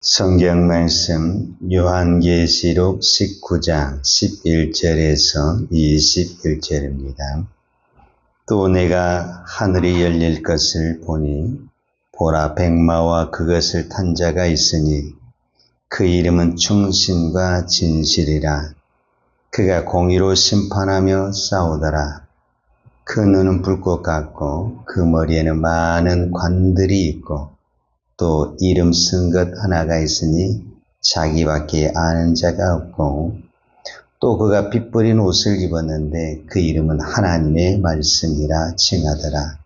성경 말씀 요한계시록 19장 11절에서 21절입니다. 또 내가 하늘이 열릴 것을 보니 보라 백마와 그것을 탄 자가 있으니 그 이름은 충신과 진실이라. 그가 공의로 심판하며 싸우더라. 그 눈은 불꽃 같고 그 머리에는 많은 관들이 있고 또 이름 쓴 것 하나가 있으니 자기밖에 아는 자가 없고 또 그가 빛 버린 옷을 입었는데 그 이름은 하나님의 말씀이라 칭하더라.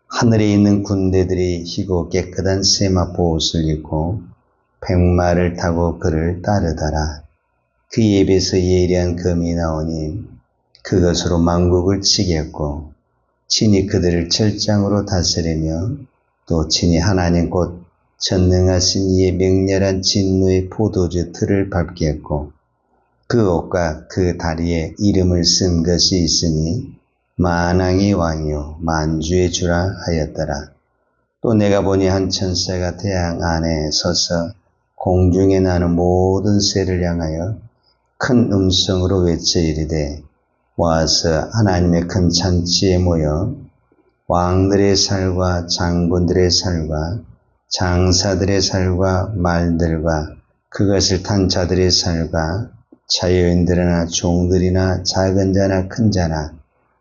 하늘에 있는 군대들이 희고 깨끗한 세마포 옷을 입고 백마를 타고 그를 따르더라. 그 입에서 예리한 검이 나오니 그것으로 만국을 치겠고 친히 그들을 철장으로 다스리며 또 친히 하나님 곧 전능하신 이의 맹렬한 진노의 포도주 틀을 밟겠고 그 옷과 그 다리에 이름을 쓴 것이 있으니 만왕의 왕이요 만주의 주라 하였더라. 또 내가 보니 한 천사가 태양 안에 서서 공중에 나는 모든 새를 향하여 큰 음성으로 외쳐 이르되 와서 하나님의 큰 잔치에 모여 왕들의 살과 장군들의 살과 장사들의 살과 말들과 그것을 탄 자들의 살과 자유인들이나 종들이나 작은 자나 큰 자나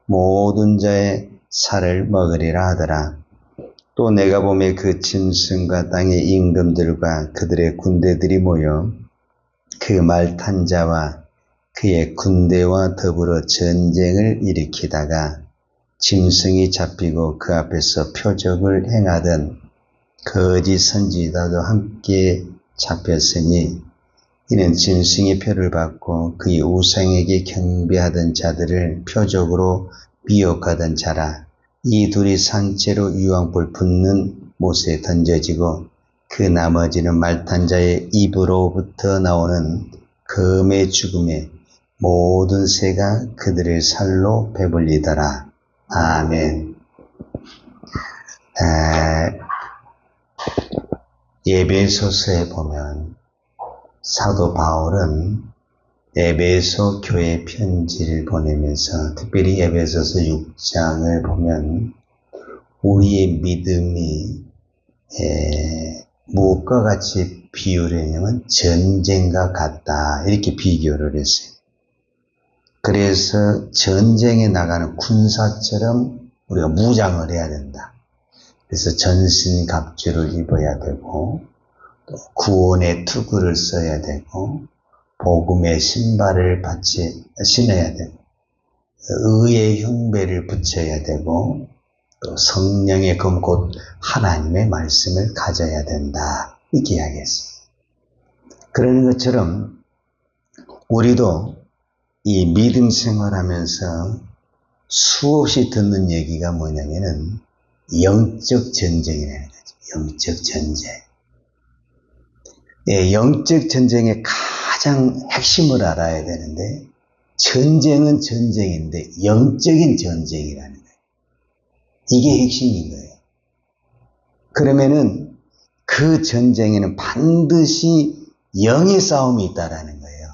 모든 자의 살을 먹으리라 하더라. 또 내가 보매 그 짐승과 땅의 임금들과 그들의 군대들이 모여 그 말 탄 자와 그의 군대와 더불어 전쟁을 일으키다가 짐승이 잡히고 그 앞에서 표적을 행하던 거짓 선지자도 함께 잡혔으니 이는 짐승의 표를 받고 그의 우상에게 경배하던 자들을 표적으로 미혹하던 자라. 이 둘이 산채로 유황불 붙는 못에 던져지고 그 나머지는 말탄 자의 입으로부터 나오는 검의 죽음에 모든 새가 그들의 살로 배불리더라. 아멘. 에베소서에 보면 사도 바울은 에베소 교회 편지를 보내면서 특별히 에베소서 6장을 보면 우리의 믿음이 무엇과 같이 비유를 했냐면 전쟁과 같다 이렇게 비교를 했어요. 그래서 전쟁에 나가는 군사처럼 우리가 무장을 해야 된다. 그래서 전신갑주를 입어야 되고 또 구원의 투구를 써야 되고 복음의 신발을 신어야 되고 의의 흉배를 붙여야 되고 또 성령의 검 곧 하나님의 말씀을 가져야 된다 이렇게 이야기했습니다. 그러는 것처럼 우리도 이 믿음 생활하면서 수없이 듣는 얘기가 뭐냐면은 영적 전쟁이라는 거죠. 영적 전쟁. 영적 전쟁의 가장 핵심을 알아야 되는데 전쟁은 전쟁인데 영적인 전쟁이라는 거예요. 이게 핵심인 거예요. 그러면은 그 전쟁에는 반드시 영의 싸움이 있다라는 거예요.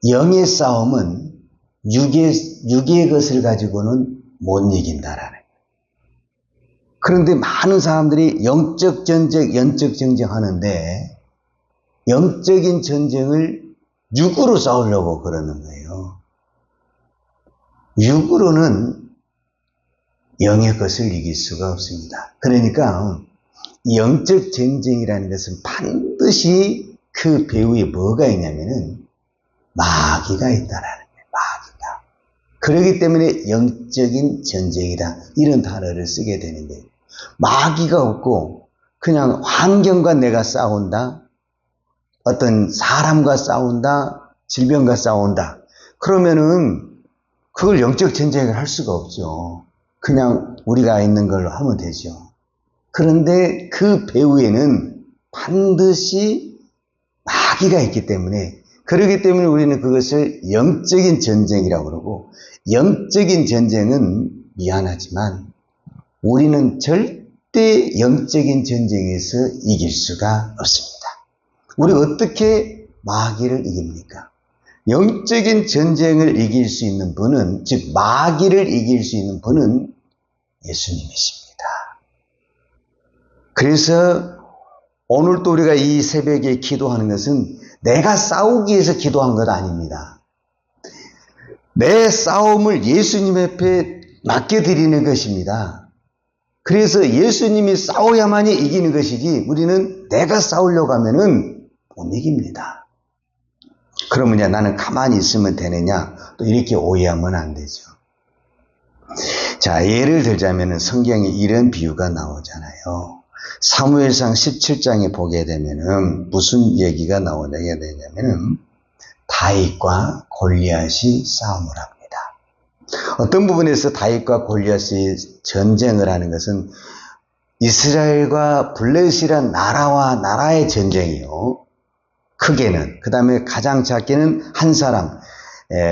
영의 싸움은 육의 것을 가지고는 못 이긴다라는 거예요. 그런데 많은 사람들이 영적 전쟁, 영적 전쟁 하는데 영적인 전쟁을 육으로 싸우려고 그러는 거예요. 육으로는 영의 것을 이길 수가 없습니다. 그러니까 영적 전쟁이라는 것은 반드시 그 배후에 뭐가 있냐면은 마귀가 있다라는 거예요. 마귀가. 그렇기 때문에 영적인 전쟁이다. 이런 단어를 쓰게 되는데 마귀가 없고 그냥 환경과 내가 싸운다. 어떤 사람과 싸운다. 질병과 싸운다. 그러면은 그걸 영적 전쟁을 할 수가 없죠. 그냥 우리가 있는 걸로 하면 되죠. 그런데 그 배후에는 반드시 마귀가 있기 때문에 그렇기 때문에 우리는 그것을 영적인 전쟁이라고 그러고 영적인 전쟁은 미안하지만 우리는 절대 영적인 전쟁에서 이길 수가 없습니다. 우리가 어떻게 마귀를 이깁니까? 영적인 전쟁을 이길 수 있는 분은, 즉 마귀를 이길 수 있는 분은 예수님이십니다. 그래서 오늘 또 우리가 이 새벽에 기도하는 것은 내가 싸우기 위해서 기도한 것 아닙니다. 내 싸움을 예수님 앞에 맡겨드리는 것입니다. 그래서 예수님이 싸워야만이 이기는 것이지 우리는 내가 싸우려고 하면은 못 이깁니다. 그러면 나는 가만히 있으면 되느냐? 또 이렇게 오해하면 안 되죠. 자, 예를 들자면 성경에 이런 비유가 나오잖아요. 사무엘상 17장에 보게 되면은 무슨 얘기가 나오게 되냐면은 다윗과 골리앗이 싸움을 합니다. 어떤 부분에서 다윗과 골리앗이 전쟁을 하는 것은 이스라엘과 블레셋이란 나라와 나라의 전쟁이요. 크게는. 그 다음에 가장 작게는 한 사람,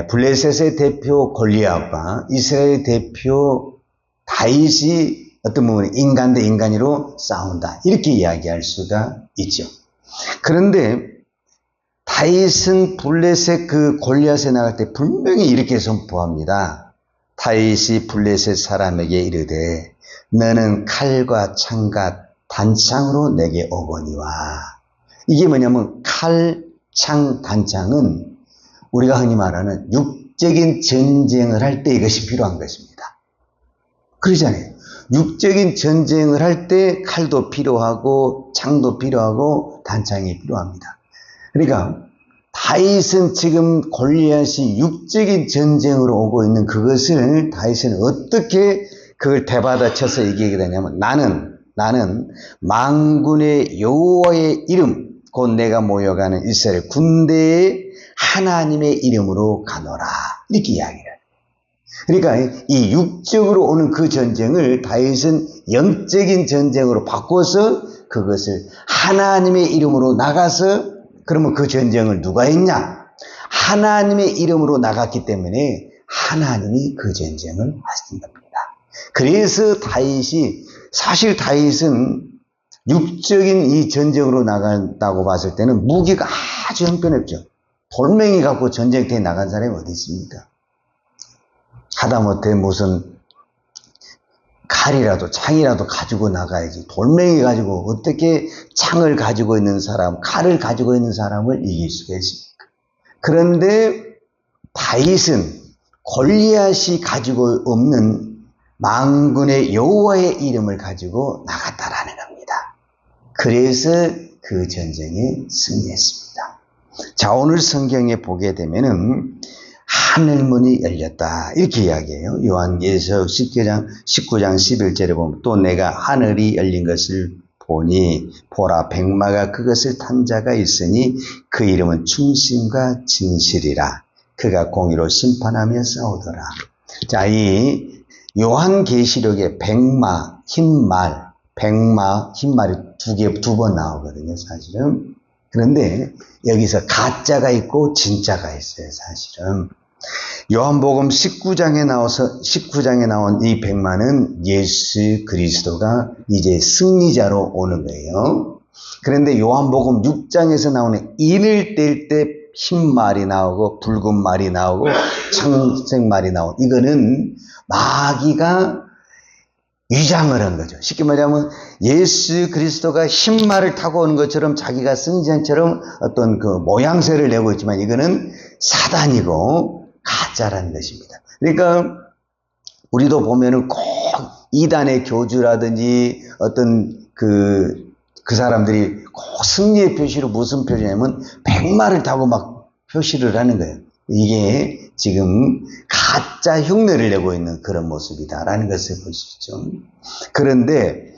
블레셋의 대표 골리앗과 이스라엘의 대표 다윗이 어떤 부분에 인간 대 인간으로 싸운다. 이렇게 이야기할 수가 있죠. 그런데 다윗은 블레셋 그 골리앗에 나갈 때 분명히 이렇게 선포합니다. 다윗이 블레셋 사람에게 이르되 너는 칼과 창과 단창으로 내게 오거니와. 이게 뭐냐면 칼, 창, 단창은 우리가 흔히 말하는 육적인 전쟁을 할 때 이것이 필요한 것입니다. 그러잖아요. 육적인 전쟁을 할 때 칼도 필요하고 창도 필요하고 단창이 필요합니다. 그러니까 다윗은 지금 골리앗이 육적인 전쟁으로 오고 있는 그것을 다윗은 어떻게 그걸 대받아쳐서 이기게 되냐면 나는 만군의 여호와의 이름 곧 내가 모여가는 이스라엘 군대의 하나님의 이름으로 가노라 이렇게 이야기를 해요. 그러니까 이 육적으로 오는 그 전쟁을 다윗은 영적인 전쟁으로 바꿔서 그것을 하나님의 이름으로 나가서 그러면 그 전쟁을 누가 했냐? 하나님의 이름으로 나갔기 때문에 하나님이 그 전쟁을 하신 겁니다. 그래서 사실 다윗은 육적인 이 전쟁으로 나간다고 봤을 때는 무기가 아주 형편없죠. 돌멩이 갖고 전쟁터에 나간 사람이 어디 있습니까? 하다못해 무슨 칼이라도 창이라도 가지고 나가야지. 돌멩이 가지고 어떻게 창을 가지고 있는 사람, 칼을 가지고 있는 사람을 이길 수가 있습니까? 그런데 다윗은 골리앗이 가지고 없는 만군의 여호와의 이름을 가지고 나갔다라는 겁니다. 그래서 그 전쟁에 승리했습니다. 자, 오늘 성경에 보게 되면은 하늘문이 열렸다 이렇게 이야기해요. 요한계시록 19장 11절에 보면 또 내가 하늘이 열린 것을 보니 보라 백마가 그것을 탄 자가 있으니 그 이름은 충신과 진실이라. 그가 공의로 심판하며 싸우더라. 자, 이 요한계시록에 백마, 흰말, 흰말이 두 번 나오거든요, 사실은. 그런데 여기서 가짜가 있고 진짜가 있어요, 사실은. 요한복음 19장에 나온 이 백마는 예수 그리스도가 이제 승리자로 오는 거예요. 그런데 요한복음 6장에서 나오는 인을 뗄 때 흰 말이 나오고 붉은 말이 나오고 청색 말이 나오고 이거는 마귀가 위장을 한 거죠. 쉽게 말하면 예수 그리스도가 흰 말을 타고 오는 것처럼 자기가 승리자처럼 어떤 그 모양새를 내고 있지만 이거는 사단이고 가짜라는 것입니다. 그러니까 우리도 보면은 꼭 이단의 교주라든지 어떤 그 사람들이 꼭 승리의 표시로 무슨 표시냐면 백마를 타고 막 표시를 하는 거예요. 이게 지금 가짜 흉내를 내고 있는 그런 모습이다라는 것을 볼 수 있죠. 그런데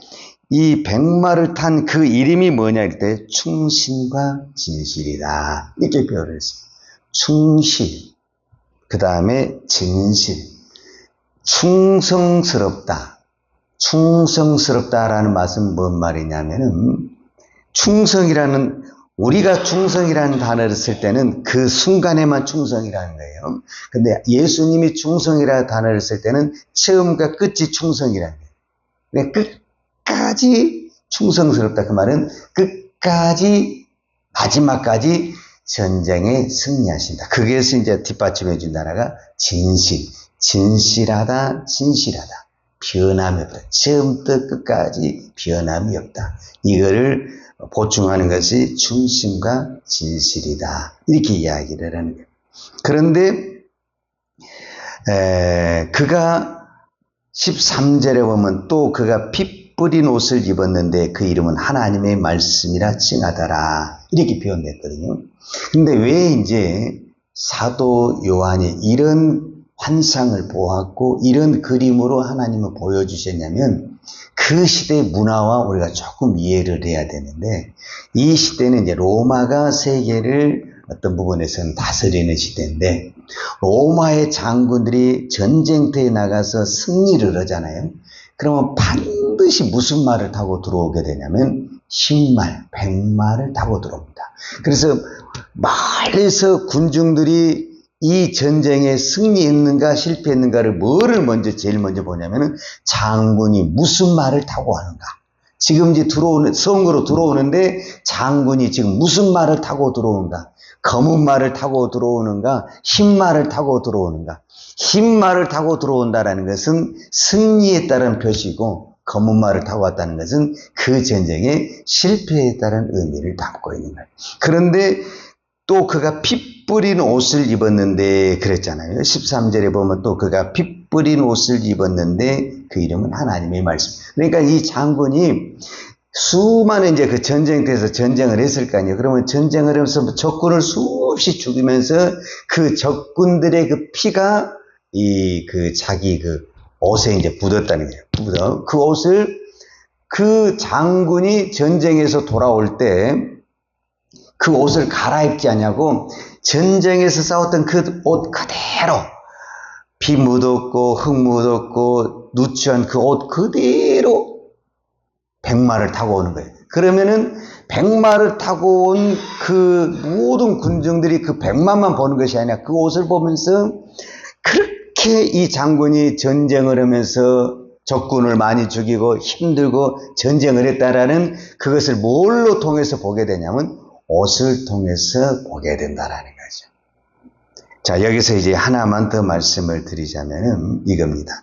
이 백마를 탄 그 이름이 뭐냐 할 때 충신과 진실이다 이렇게 표현을 했습니다. 충실, 그 다음에 진실, 충성스럽다라는 말은 뭔 말이냐면은 우리가 충성이라는 단어를 쓸 때는 그 순간에만 충성이라는 거예요. 근데 예수님이 충성이라는 단어를 쓸 때는 처음과 끝이 충성이라는 거예요. 끝까지 충성스럽다. 그 말은 끝까지 마지막까지 전쟁에 승리하신다. 거기에서 이제 뒷받침해 준 단어가 진실하다, 진실하다. 변함이 없다. 처음부터 끝까지 변함이 없다. 이거를 보충하는 것이 중심과 진실이다. 이렇게 이야기를 하는 거예요. 그런데 그가 13절에 보면 또 그가 피 뿌린 옷을 입었는데 그 이름은 하나님의 말씀이라 칭하더라. 이렇게 표현됐거든요. 근데 왜 이제 사도 요한이 이런 환상을 보았고 이런 그림으로 하나님을 보여주셨냐면 그 시대의 문화와 우리가 조금 이해를 해야 되는데 이 시대는 이제 로마가 세계를 어떤 부분에서는 다스리는 시대인데 로마의 장군들이 전쟁터에 나가서 승리를 하잖아요. 그러면 반드시 무슨 말을 타고 들어오게 되냐면 10말, 100말을 타고 들어옵니다. 그래서 말에서 군중들이 이 전쟁에 승리했는가 실패했는가를 제일 먼저 보냐면은 장군이 무슨 말을 타고 하는가. 지금 이제 성으로 들어오는데 장군이 지금 무슨 말을 타고 들어오는가. 검은 말을 타고 들어오는가, 흰 말을 타고 들어오는가. 흰 말을 타고 들어온다라는 것은 승리했다는 표시고 검은 말을 타고 왔다는 것은 그 전쟁에 실패했다는 의미를 담고 있는 거예요. 그런데 또 그가 피 뿌린 옷을 입었는데 그랬잖아요. 13절에 보면 또 그가 피 뿌린 옷을 입었는데 그 이름은 하나님의 말씀. 그러니까 이 장군이 수많은 이제 그 전쟁터에서 전쟁을 했을 거 아니에요. 그러면 전쟁을 하면서 적군을 수없이 죽이면서 그 적군들의 그 피가 자기 그 옷에 이제 묻었다는 거예요. 그 옷을 그 장군이 전쟁에서 돌아올 때 그 옷을 갈아입지 않냐고 전쟁에서 싸웠던 그 옷 그대로 피 묻었고 흙 묻었고 누추한 그 옷 그대로 백마를 타고 오는 거예요. 그러면은 백마를 타고 온 그 모든 군중들이 그 백마만 보는 것이 아니라 그 옷을 보면서 그렇게 이 장군이 전쟁을 하면서 적군을 많이 죽이고 힘들고 전쟁을 했다라는 그것을 뭘로 통해서 보게 되냐면 옷을 통해서 보게 된다라는 거죠. 자, 여기서 이제 하나만 더 말씀을 드리자면은 이겁니다.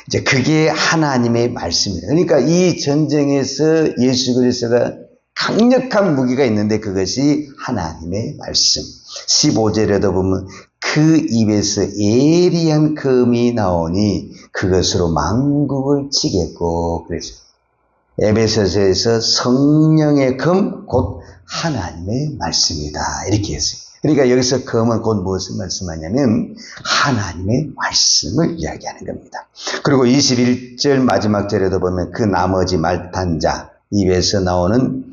이제 그게 하나님의 말씀이에요. 그러니까 이 전쟁에서 예수 그리스도가 강력한 무기가 있는데 그것이 하나님의 말씀. 15절에도 보면 그 입에서 예리한 금이 나오니 그것으로 만국을 치겠고 그래서 에베소서에서 성령의 금 곧 하나님의 말씀이다 이렇게 했어요. 그러니까 여기서 금은 곧 무엇을 말씀하냐면 하나님의 말씀을 이야기하는 겁니다. 그리고 21절 마지막 절에도 보면 그 나머지 말탄 자 입에서 나오는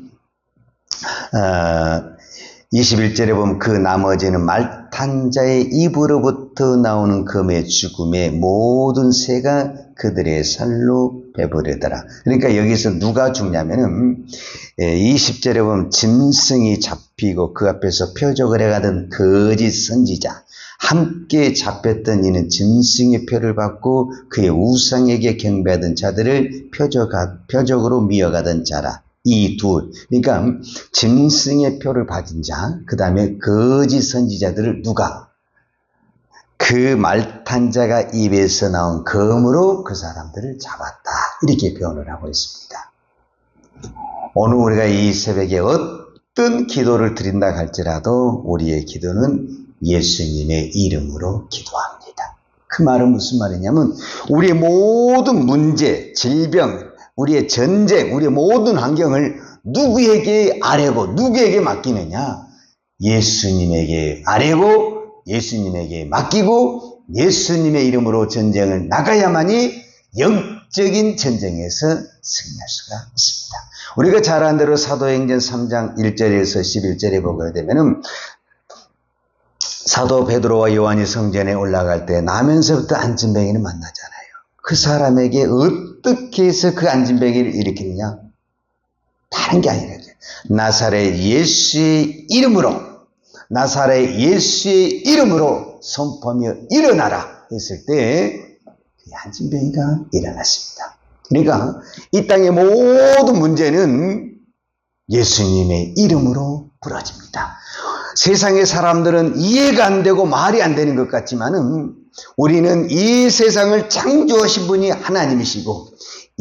21절에 보면 그 나머지는 말탄 자의 입으로부터 나오는 금의 죽음에 모든 새가 그들의 살로 배부르더라. 그러니까 여기서 누가 죽냐면은 20절에 보면 짐승이 잡히고 그 앞에서 표적을 해가던 거짓 선지자 함께 잡혔던 이는 짐승의 표를 받고 그의 우상에게 경배하던 자들을 표적으로 미어가던 자라. 이 둘, 그러니까 짐승의 표를 받은 자, 그 다음에 거짓 선지자들을 누가? 그 말탄 자가 입에서 나온 검으로 그 사람들을 잡았다. 이렇게 표현을 하고 있습니다. 오늘 우리가 이 새벽에 어떤 기도를 드린다 할지라도 우리의 기도는 예수님의 이름으로 기도합니다. 그 말은 무슨 말이냐면 우리의 모든 문제, 질병, 우리의 전쟁, 우리의 모든 환경을 누구에게 아뢰고 누구에게 맡기느냐? 예수님에게 아뢰고 예수님에게 맡기고 예수님의 이름으로 전쟁을 나가야만이 영적인 전쟁에서 승리할 수가 있습니다. 우리가 잘 아는 대로 사도행전 3장 1절에서 11절에 보게 되면은 사도 베드로와 요한이 성전에 올라갈 때 나면서부터 안진뱅이를 만나잖아요. 그 사람에게 어떻게 해서 그 안진뱅이를 일으키느냐? 다른 게 아니라 나사렛 예수의 이름으로 나사렛 예수의 이름으로 선포하며 일어나라 했을 때 그 안진뱅이가 일어났습니다. 그러니까 이 땅의 모든 문제는 예수님의 이름으로 부러집니다. 세상의 사람들은 이해가 안 되고 말이 안 되는 것 같지만은 우리는 이 세상을 창조하신 분이 하나님이시고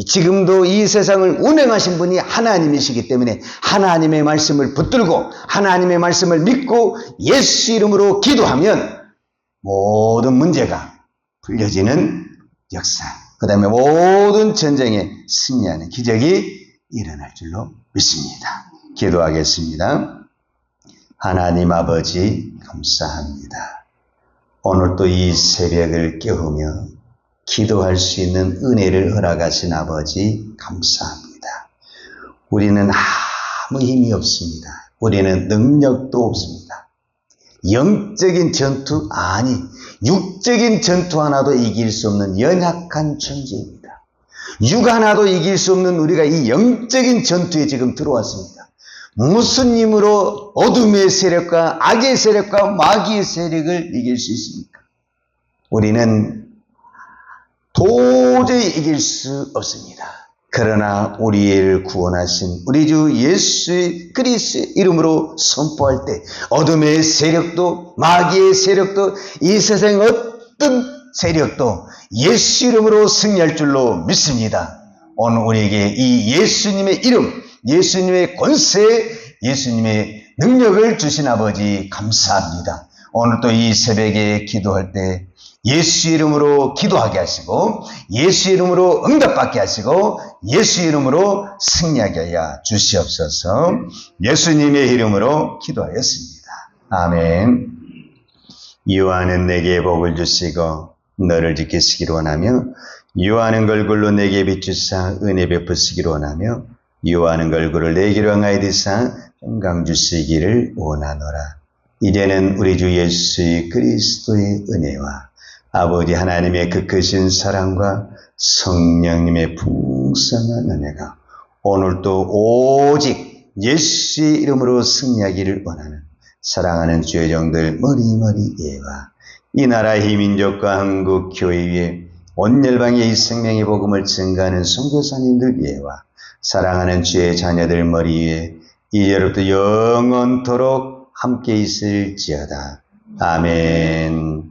지금도 이 세상을 운행하신 분이 하나님이시기 때문에 하나님의 말씀을 붙들고 하나님의 말씀을 믿고 예수 이름으로 기도하면 모든 문제가 풀려지는 역사, 그 다음에 모든 전쟁에 승리하는 기적이 일어날 줄로 믿습니다. 기도하겠습니다. 하나님 아버지 감사합니다. 오늘도 이 새벽을 깨우며 기도할 수 있는 은혜를 허락하신 아버지 감사합니다. 우리는 아무 힘이 없습니다. 우리는 능력도 없습니다. 영적인 전투, 아니 육적인 전투 하나도 이길 수 없는 연약한 존재입니다. 육 하나도 이길 수 없는 우리가 이 영적인 전투에 지금 들어왔습니다. 무슨 힘으로 어둠의 세력과 악의 세력과 마귀의 세력을 이길 수 있습니까? 우리는 도저히 이길 수 없습니다. 그러나 우리를 구원하신 우리 주 예수 그리스도의 이름으로 선포할 때 어둠의 세력도 마귀의 세력도 이 세상의 어떤 세력도 예수 이름으로 승리할 줄로 믿습니다. 오늘 우리에게 이 예수님의 이름, 예수님의 권세, 예수님의 능력을 주신 아버지 감사합니다. 오늘 또 이 새벽에 기도할 때 예수 이름으로 기도하게 하시고 예수 이름으로 응답받게 하시고 예수 이름으로 승리하게 하여 주시옵소서. 예수님의 이름으로 기도하였습니다. 아멘. 유하는 내게 복을 주시고 너를 지키시기를 원하며 유하는 걸굴로 내게 비추사 은혜 베푸시기를 원하며 유하는 걸굴을 내게로 향하여 드사 평강 주시기를 원하노라. 이제는 우리 주 예수 그리스도의 은혜와 아버지 하나님의 그 크신 사랑과 성령님의 풍성한 은혜가 오늘도 오직 예수의 이름으로 승리하기를 원하는 사랑하는 주의 종들 머리머리 예와 이 나라의 민족과 한국 교회 위에 온 열방의 이 생명의 복음을 증가하는 선교사님들 예와 사랑하는 주의 자녀들 머리 위에 이제로부터 영원토록 함께 있을지어다. 아멘.